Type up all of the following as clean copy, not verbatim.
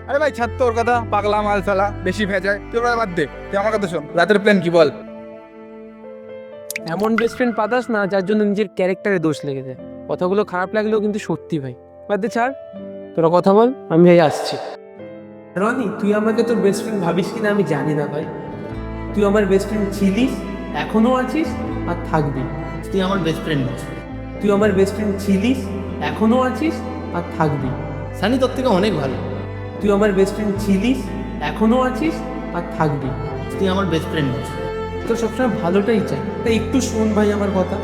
আরে ভাই ছাড় তোর কথা, পাগলা মাল সালা বেশি ভেজায়। তুই ওরা বাদ দে, তুই আমার কথা শোন। রাতের প্ল্যান কি বল? এমন বেস্ট ফ্রেন্ড পাতাস না যার জন্য নিজের ক্যারেক্টারে দোষ লেগে যায়। কথাগুলো খারাপ লাগলেও কিন্তু সত্যি ভাই। বাদ দে, ছাড়, তোরা কথা বল, আমি ভাই আসছি। রনি, তুই আমাকে তোর বেস্ট ফ্রেন্ড ভাবিস কিনা আমি জানি না ভাই। তুই আমার বেস্ট ফ্রেন্ড ছিলিস, এখনো আছিস, আর থাকবি। তুই আমার বেস্ট ফ্রেন্ড। তুই আমার বেস্ট ফ্রেন্ড ছিলিস, এখনো আছিস, আর থাকবি। সানি তোর থেকে অনেক ভালো। তুই আমার বেস্ট ফ্রেন্ড ছিলিস, এখনো আছিস, আর থাকবি। তুই আমার বেস্ট ফ্রেন্ড। তোর সবসময় ভালোটাই চাই, তাই একটু শোন ভাই আমার কথা।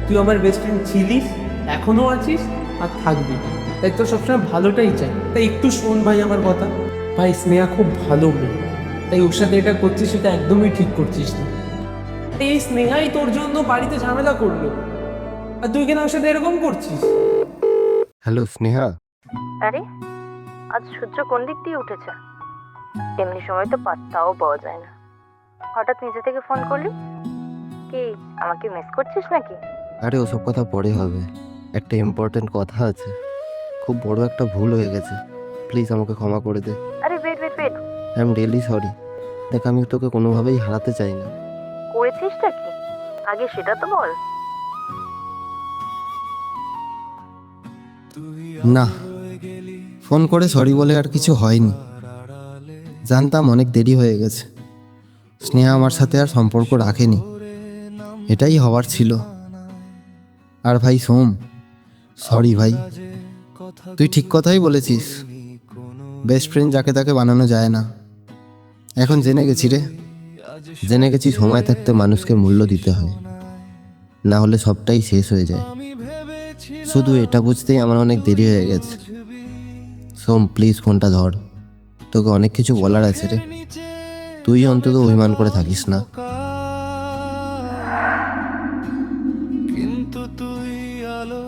তুই আমার বেস্ট ফ্রেন্ড ছিলিস, এখনো আছিস, আর থাকবি। তাই তোর সবসময় ভালোটাই চাই, তাই একটু শোন ভাই আমার কথা। ভাই স্নেহা খুব ভালো মেয়ে, তাই ওর সাথে এটা করছিস সেটা একদমই ঠিক করছিস না। এই স্নেহাই তোর জন্য বাড়িতে ঝামেলা করলো, আর তুই কেন ওর সাথে এরকম করছিস? হ্যালো স্নেহা। আরে আজ সূর্য কোন দিক দিয়ে উঠেছে? এমনি সময় তো পাত্তাও পাওয়া যায় না। হঠাৎ নিজে থেকে ফোন করলি, কি আমাকে মিস করছিস নাকি? আরে ওসব কথা পরে হবে, একটা ইম্পর্টেন্ট কথা আছে। খুব বড় একটা ভুল হয়ে গেছে, প্লিজ আমাকে ক্ষমা করে দে। আরে wait wait wait, I am really sorry. দেখ, আমি তোকে কোনোভাবেই হারাতে চাই না। করেছিসটা কি আগে সেটা তো বল। না, ফোন করে সরি বলে আর কিছু হয়নি। জানতাম অনেক দেরি হয়ে গেছে, স্নেহা আমার সাথে আর সম্পর্ক রাখেনি, এটাই হওয়ার ছিল। আর ভাই সোম, সরি ভাই, তুই ঠিক কথাই বলেছিস। বেস্ট ফ্রেন্ড যাকে তাকে বানানো যায় না। এখন জেনে গেছি রে, জেনে গেছি সময় থাকতে মানুষকে মূল্য দিতে হয়, না হলে সবটাই শেষ হয়ে যায়। শুধু এটা বুঝতেই আমার অনেক দেরি হয়ে গেছে। সোম প্লিজ ফোনটা ধর, তোকে অনেক কিছু বলার আছে রে। তুই অন্তত অভিমান করে থাকিস না। কিন্তু তুই আলো